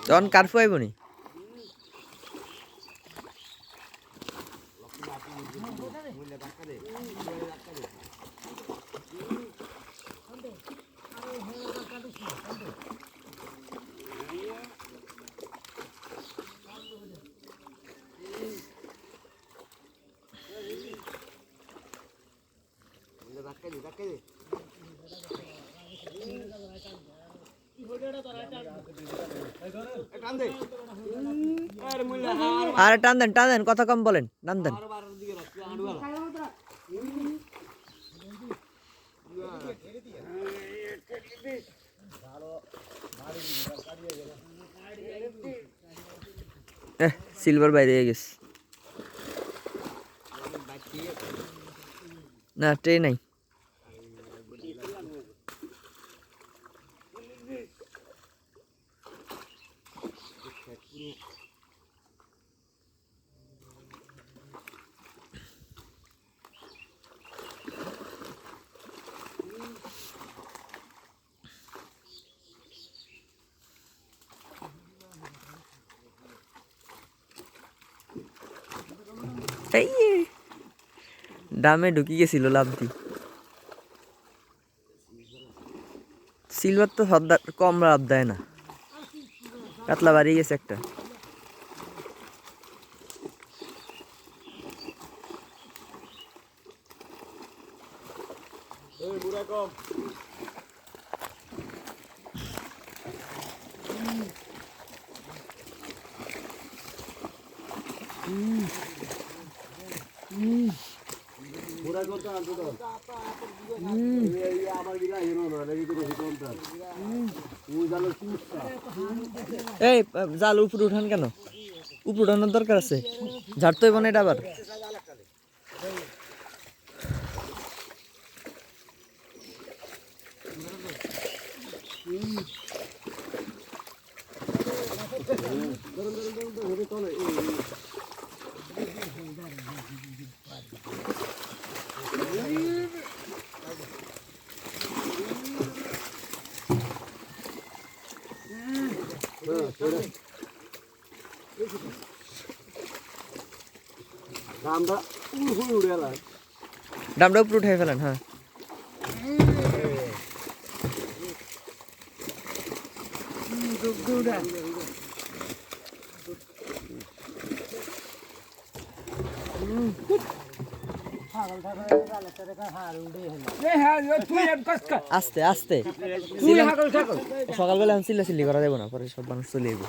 তখন কার্ফু আইবনি আরে টান দেন কথা কম বলেন টান দেন সিলভার বাইরে গেছে না ট্রে নাই দামে ঢুকি গেছিল লাভ দি সিলভার তো কম লাভ দেয় না কাতলা বাড়ি গেছে একটা এই জাল উপরে উঠান কেন উপরে উঠানোর দরকার আছে ঝাড়তে হইব না এটা আবার ডামটা উপরে উঠাই ফেলেন হ্যাঁ আস্তে আস্তে সকালবেলা আমি চিল্লাচিল্লি করা যাবো না পরে সব মানুষ চলে যাবো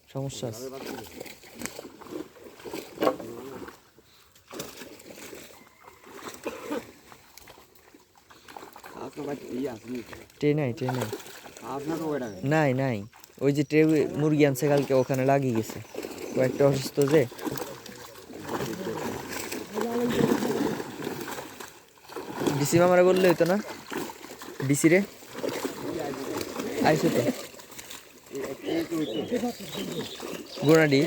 সমস্যা আছে ট্রে নাই নাই ওই যে ট্রে মুরগি আনছে কালকে ওখানে লাগিয়ে গেছে কয়েকটা অসুস্থ যে ডিসি মামারা বললে হইতো না ডিসি রে আইসো তো গুড়াডি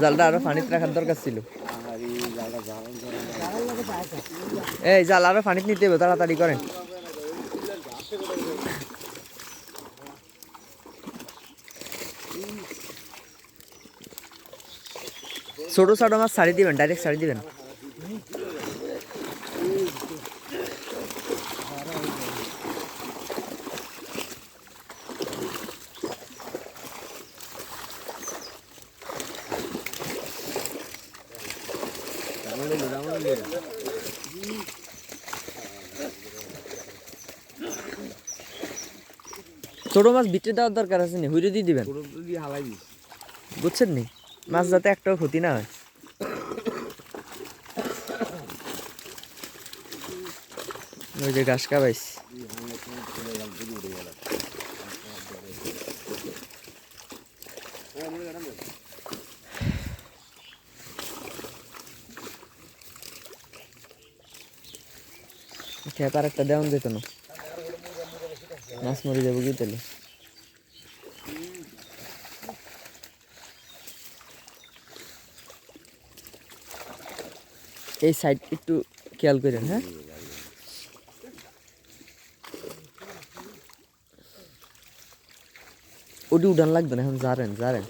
জালটা আরো পানিতে রাখার দরকার ছিল এই জাল আরো পানিতে নিতে হবে তাড়াতাড়ি করেন ছোট ছোট মাছ ছাড়ি দিবেন ডাইরেক্ট ছাড়ি দিবেন ছোট মাছ ভিতরে দেওয়ার দরকার আছে নি হুইরে দিয়ে দিবেন বুঝছেন নি মাছ যাতে একটাও ক্ষতি না হয় ওই যে ঘাস খাবাইস খেয়ে তার একটা দেওয়ান যেত না মাছ মরে যাবো কি তাহলে? এই সাইড একটু খেয়াল করেন, হ্যাঁ? ওটি উঠান লাগবে না, এখন জারেন জারেন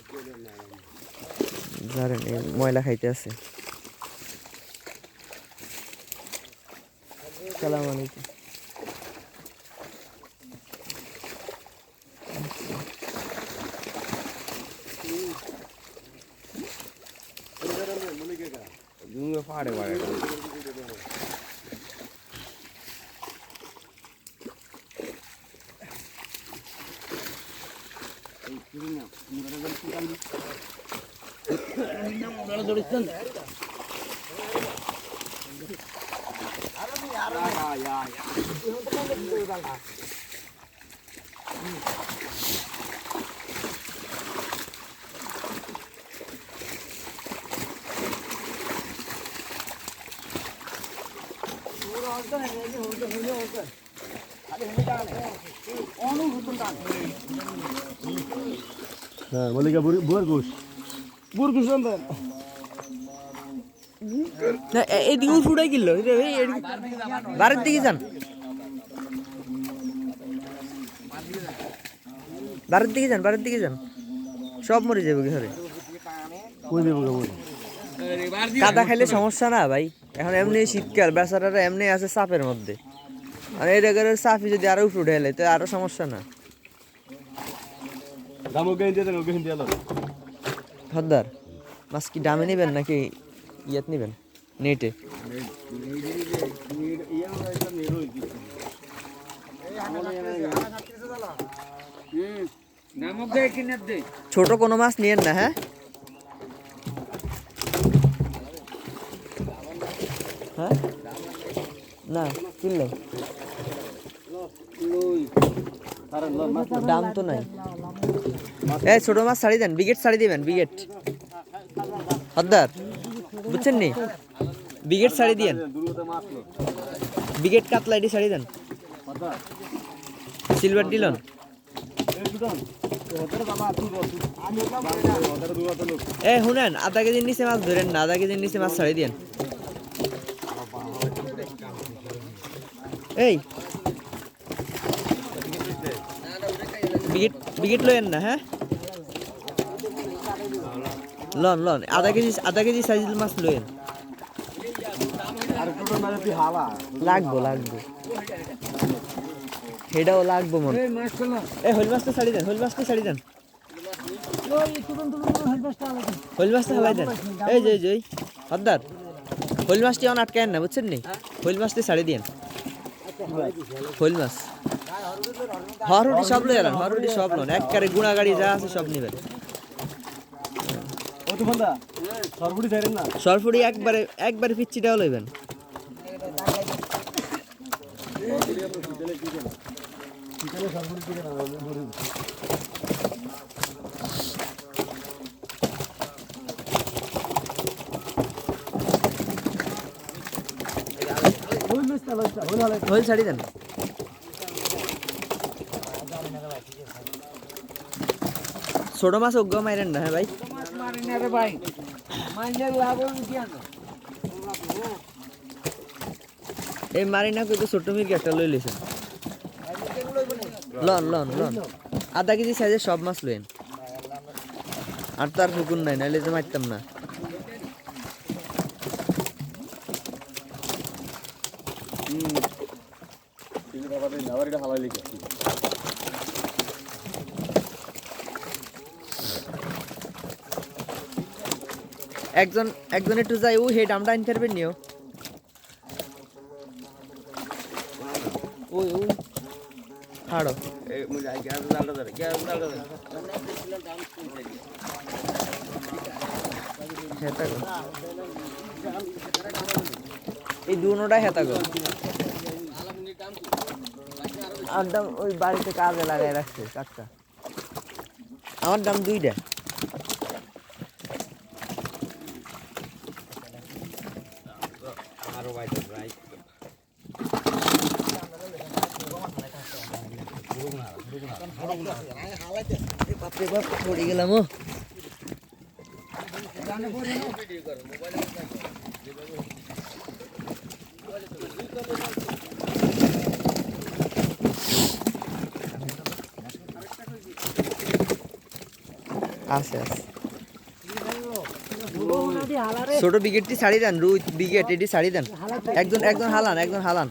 জারেন, এই ময়লা খাইতে আছে। সালাম আলাইকুম। পাড়ে পাড়ে হ্যাঁ মল্লিকা বুয়ার ঘুষ না এদিকে ফুটাই কিনলো, বাড়ির দিকে যান, বাড়ির দিকে যান, বাড়ির দিকে যান, সব মরে যাবে কি হবে? কই দেবো কেমন? কাদা খাইলে সমস্যা না ভাই, এখন এমনি শীতকাল, বেচারারা এমনি আছে চাপের মধ্যে, আর এই জায়গার চাপি যদি আরো উঠে এলে তো আরো সমস্যা না। দামও গেন দিয়ে দেন, ওকে দিয়ে আলো। হদ্দার মাছ কি ডামে নেবেন নাকি ইয়াত নেবেন নেটে? ছোট কোনো মাছ নিয়েন না, হ্যাঁ? হ্যাঁ না কিনলে দাম তো নাই। এই ছোট মাছ ছাড়ি দেন, বিগেট ছাড়ি দিবেন, বিগেট হদ্দার, বুঝছেন নি? বিগেট ছাড়ি দিয়েন, বিগেট কাতলা এটি ছাড়ি দেন, সিলভার ডিলন। এ শুনেন, আধা কেজির নিচে মাছ ধরেন না, আধা কেজির নিচে মাছ ছাড়ি দিয়েন। এই বিগেট বিগেট লয়েন না, হ্যাঁ? লন লন আধা কেজি সাইজের মাছ লয়েন। লাগবো লাগবো, সেটাও লাগবো মন। এই হইল মাছটা ছাড়ি দেন, হইল মাছটা ছাড়ি দেন, হইল মাছটা হালাই দেন। এই যে এই হদ্দার, হইল মাছটি অন আটকায়েন না, বুঝছেন নি? হইল মাছটি ছাড়ি দিয়েন, হইল মাছ হরহুটি সব লই এলেন, হরহুটি সব লন, একবারে গুড়া গাড়ি যা আছে সব নিবেন। সরফুটি একবারে একবারে পিচ্ছিটাও লইবেন। হইল ছাড়ি দেন। ছোট মাছ অজ্ঞ মাইরেন না, হ্যাঁ ভাই? এই মারি না কিন্তু ছোট মির্কি একটা লই লইছেন। লন লন লন আধা কেজি সাইজের সব মাছ লইন, আর তার পুকুর নাই, নাইলে তো মারতাম না। একজন একজন একটু যাই, ও হে ডামটা আনতে পারবেন নিও। ওই ওই হাড়ো এই দুনোটা হেতা গো, আর দাম ওই বাড়িতে কাজে লাগাই রাখছে কাঠটা, আমার দাম 2টা। বাপরে বাপ পড়ে গেলাম ও আছে আছে ছোট বিকেটটি ছাড়ি দেন রুই বিকেট এটি ছাড়ি দেন একজন একজন হালান একজন হালান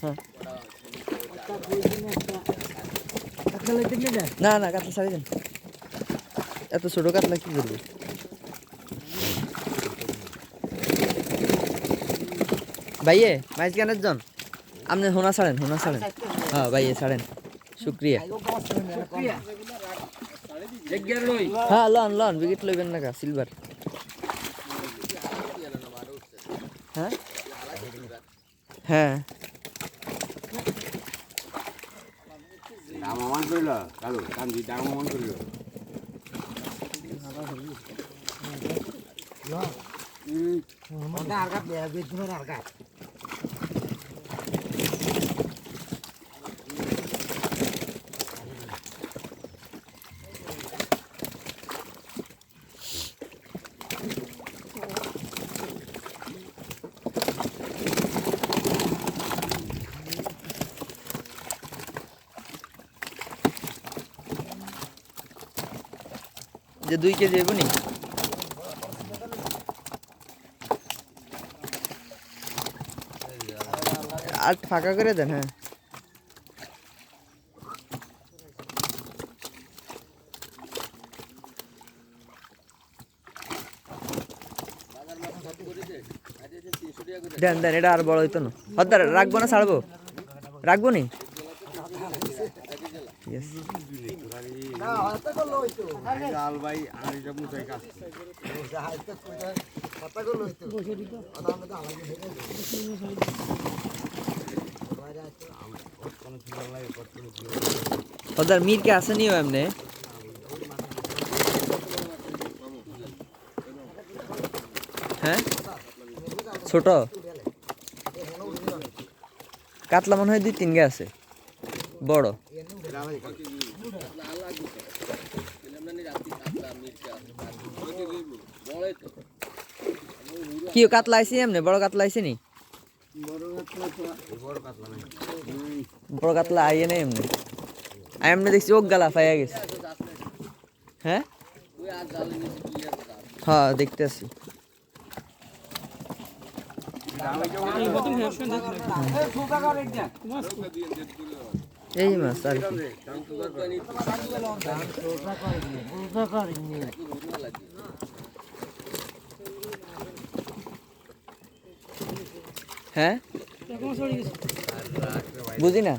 হ্যাঁ না না কাতলা ছাড়ি দেন এত ছোট কাতলা কি করবে ভাইয়ে মাছ কেনার জন আপনি হোনা ছাড়েন হ্যাঁ ভাইয়ে ছাড়েন শুক্রিয়া হ্যাঁ লন লন উইকেট লইবেন না সিলভার হ্যাঁ হ্যাঁ দাম অমান করিল কালু কান্দি দাম অমান করিল যে 2 কেজি হইব নি আর ফাঁকা করে দেন হ্যাঁ দেন দেন এটা আর বড় হইতো না হদ্দার রাখবো না ছাড়বো রাখবো নি Yes. লাল ভাই আর এটা মুতাই কাজ হদ্দার মির কে আসেনি ও এমনে হ্যাঁ ছোট কাতলা মনে হয় 2-3 গে আছে বড় কি কাতলা আইছে এমনি বড় কাতলা আইছে নি বড় কাতলা আইয়ে না এমনি এমনি দেখছি ওক গালা ফাইয়া গেছে হ্যাঁ হ্যাঁ দেখতেছি এই মাছ আর কি হ্যাঁ বুঝি না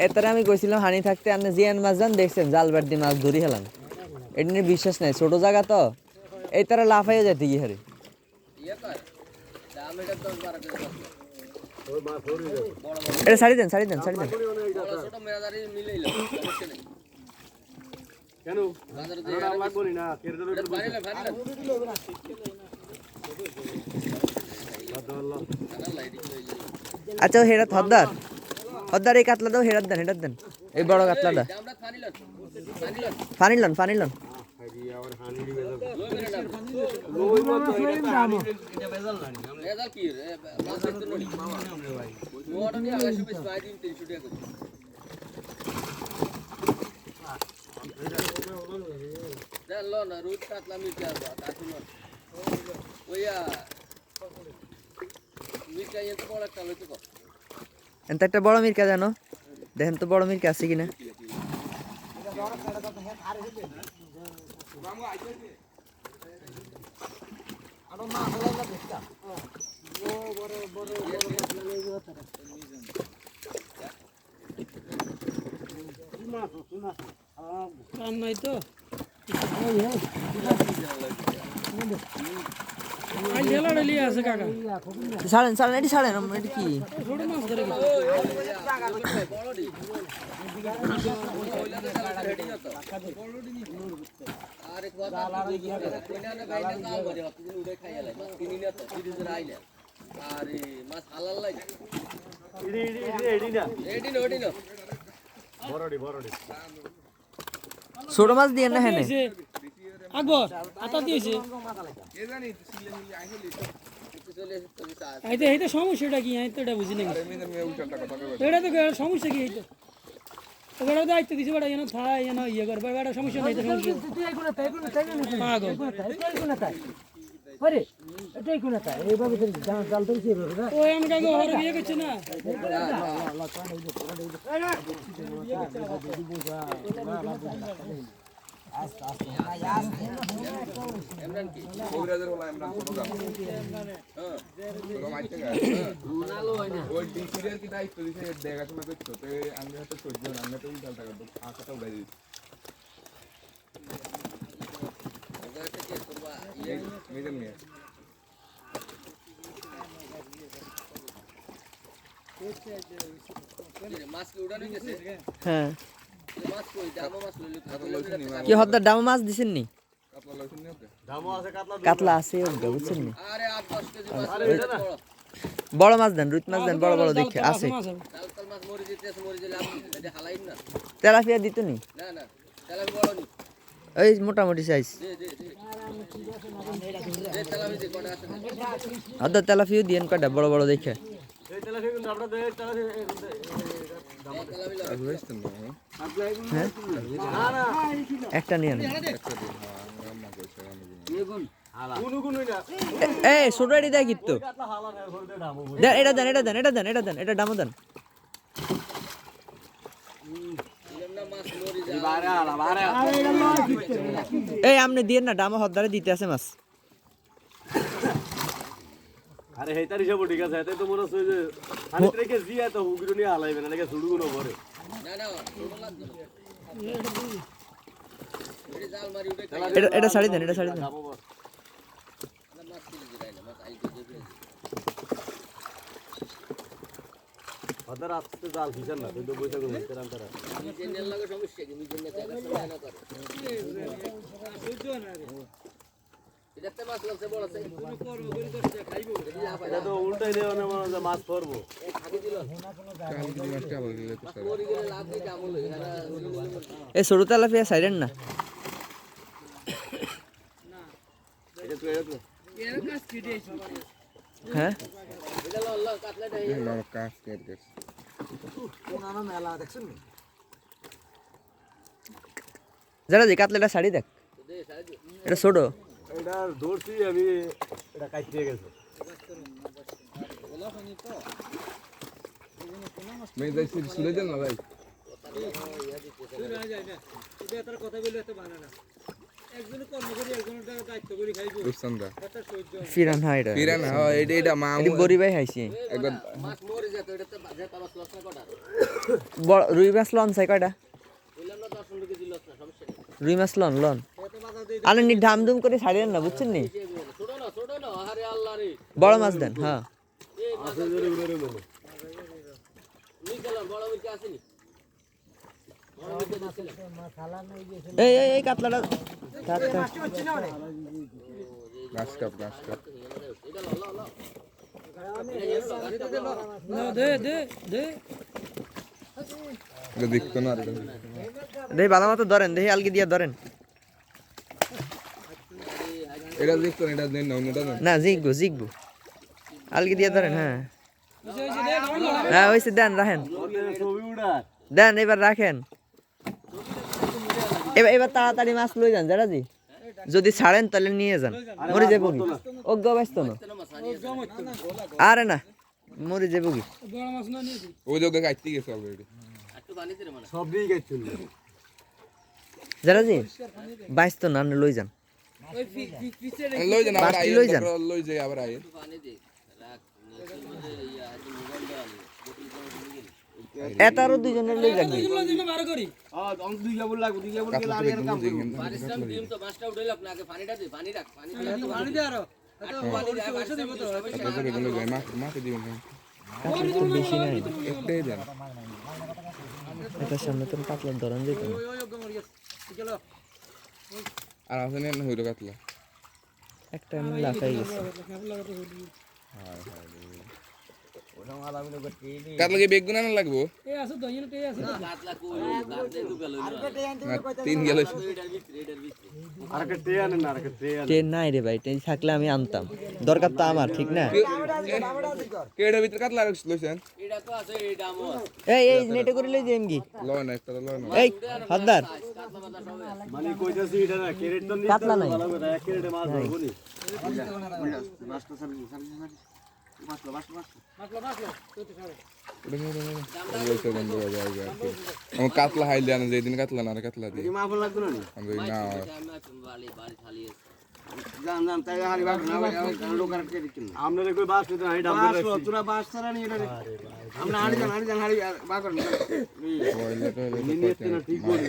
এতারে আমি কইছিলাম হানি থাকতে আপনি জিয়ান মাছ যান দেখছেন জাল বাট দিয়ে মাছ ধরি হেলাম এটা নিয়ে বিশ্বাস নাই ছোট জায়গা তো এই তারা লাফাইয়া যাইতে গিয়ে হারে এটা ছাড়ি দেন কেন লাগবো না আচ্ছা হেরাত হদ্দার এই কাতলা দাও হেরাত দেন এই বড় কাতলাটা ফানি লন এত একটা বড় মিরকা জানো দেখেন তো বড় মিরকা আছে কিনা ছাড়েন এটি ছাড়েন এটি কি আরে মাছ হালাল লাগে ছোট মাছ দিয়ে না হ্যাঁ আকবর আতা দিয়েছে এইটা এইটা সমস্যাটা কি আমি তো এটা বুঝি না এটা তো সমস্যা কি এইটা ওটা দায়িত্ব দিছে বড় এনো থাই এনো ইয়ে করবে বড় সমস্যা নাই তো সমস্যা তুই এগুলো তাই পাগল আরে এটাই কোন তাই এইভাবে জাল ধরছি এইভাবে না ও এমন কাগো ওর বিয়ে করছে না কবিরাজের বলা ইমরান ছোট দাম হ্যাঁ ছোট মাইতে গা ওই ডিসিরিয়ার কি দায়িত্ব দিছে দেখাশোনা করছো তো আমি হয়তো সহ্য না আমি তো উল্টা টাকা আশাটা উড়াই দিই মেয়েদের মেয়ে হ্যাঁ কাতলা লইছেন নি কি হদ্দার ডামা মাছ দিছেন নি কাতলা লইছেন নি ওকে কাতলা আছে ওটা বুঝছেন নি বড় মাছ দেন রুই মাছ দেন বড় বড় দেখে আছে তেলাপিয়া দিত নি এই মোটামুটি সাইজ হদ্দার তেলাপিও দিয়েন কয়টা বড় বড় দেখে লইছেন না হ্যাঁ একটা নিয়ে নেন এই ছোট এটি দেয় কিন্তু এটা দেন এটা দেন এটা দেন এটা দেন এটা দামও দেন এই আপনি দিয়ে না ডামা হদ্দারে দিতে আছে মাছ আরে হেতার হিসাব ঠিক আছে এতে তো মনে হচ্ছে যে আমি রেখে জি এত হুগিরো নিয়ে হালাইবে না নাকি সুড়ু গুলো ভরে এটা ছাড়ি দেন এটা ছাড়ি দেন হঠাৎ আসতে জাল ফিসার না তুই তো বইতে গেছিস তেরাম তারা এটা তো উল্টাই দেওয়া না মনে হচ্ছে মাছ ধরবো কালকে মাছটা আবার গেলে তো এই ছোট তেলাপিয়া সাইডেন না হ্যাঁ মামা কাজ করে যারা যে কাতলাটা শাড়ি দেখ এটা ছোট এটা ধরছি আমি এটা কাটতে গেছে মেয়ে যাই সুলে দেন না ভাই বুঝছেন দা ফিরান হয় এটা পিরান হ্যাঁ এটা মা এটি বড়ি ভাই খাইছি একবার বড় রুই মাছ লন চাই কয়টা রুই মাছ লন লন আনে নি ধাম ধুম করে ছাড়িয়েন না বুঝছেন নি বড় মাছ দেন হ্যাঁ এই এই এই কাতলাটা থাক, থাক। গাছ কাপ দে দে দে এটা দেখতো না এটা দেখি ভালো মতো ধরেন দেখি আলগি দিয়ে ধরেন এটা দেখতো না এটা দেন না অন্যটা দেন না জিগবো জিগবো আলগি দিয়ে ধরেন হ্যাঁ হ্যাঁ ওইসে দেন রাখেন ছবি উড়া দেন এবার রাখেন এবার এবার তাড়াতাড়ি মাছ লই যান যারা জি যদি ছাড়েন তাহলে নিয়ে যান মরে যাবো কি অজ্ঞ ব্যস্ত না আরে না মরে যাবো কি বড় মাছ না নিয়ে ওই জায়গায় কাটতে গেছে অলরেডি সবই গেছিল যারা জি ব্যস্ত না লই যান লই যান আবার বাসটি আই লই যান। লই যাই আবার আই এত আরো দুইজনের লই যান এগুলো দিন বার করি পানি দে আরো মাকে দিবেন বেশি নাই একটাই দেন এটার সামনে তো কাতলার ধরন যেত না আর আছে না হইলো কাতলা একটা এমনি লাফাই গেছে কাতলা কি বেগুন আনা লাগবো এ আছে তো ইনো তে আছে না 3 গেল আরেকটা ট্রে আনেন না আরেকটা ট্রে আনেন ট্রেন নাই রে ভাই ট্রেন থাকলে আমি আনতাম দরকার তো আমার ঠিক না কেডা ভিতর কাতলা লইছেন এই এই নেটে করে লই যাইম কি লন একটা লন এই হদ্দার মানে কইতাছি এটা না ক্যারেট তো নিতে কাতলা নাই। ভালো কথা এক ক্যারেটে মাছ ধরবো নি আমার কাতলা হাইলে আনা যেদিন কাতলা না কাতলা দিয়ে মাফ লাগবে না আমি না আপনাদের কই বাস নিতে নাই ডাম্পার রাখছি তোরা বাস ছাড়া নি এটা আমরা হাড়ি জান হাড়ি বা করেন কইলে তো ঠিক করে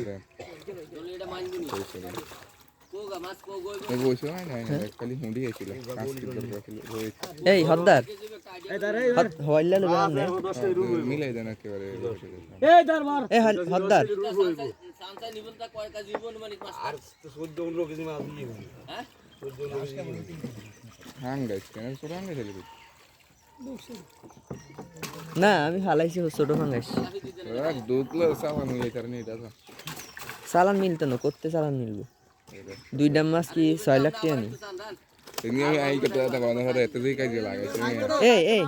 বইছো না না খালি হুঁডি গেছিল কাজ কি করবে খালি এই হদ্দার হইলা লবে আমনে 10 টাকা রুপে মিলাই দেন একেবারে এই দরবার এই হদ্দার হাং গাইছে কেন ছোট হাং গাইছে না আমি ফালাইছি ছোট ফাঙ্গাইছি দুধলো সামান মিলাই তার নেই দাদা চালান মিলতো না করতে চালান মিলবো দুইটা মাছ কি 6 লাখ টাকা নি তিনি আমি আই করতে দাদা গন্ধ ধরে এত দিকে কাজে লাগাইছে এই এই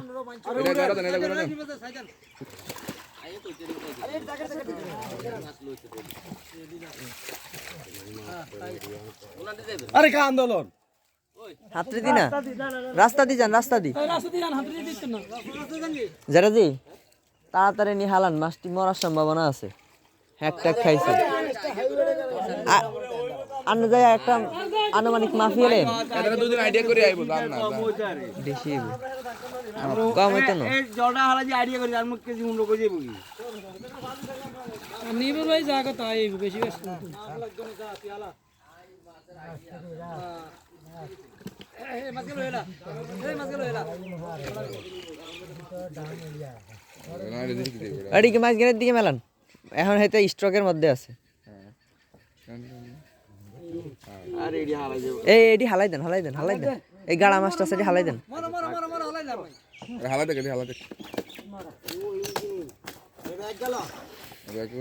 এটা করো দেন এটা করো দেন আরে কা আন্দোলন হাতরে দি না রাস্তা দি যান রাস্তা দি রাস্তা দিয়ে হাতে দিয়ে দিচ্ছেন না যারা জি তাড়াতাড়ি নি হালান মাছটি মরার সম্ভাবনা আছে হ্যাক ট্যাক খাইছে আন্ন যায় একটা আনুমানিক মাফি এলেন এটা দুদিন আইডিয়া করে আইবো জান না বেশি কম হইতো না এই জলটা হালা যে আইডিয়া করি আর মুখ কেজি হুন্ডো কই যাইবো কি নিবর ভাই জায়গা তো আইব বেশি বেশি না রে দিকে দিকে এদিকে মাছ গেনের দিকে মেলান এখন হয়তো স্ট্রোকের মধ্যে আছে আর এডি হালা যাইবো এই এডি হালাই দেন এই গাড়া মাছটা সেটি হালাই দেন হালা দেখে হালা দেখে এই ব্যাগ গেল দেখো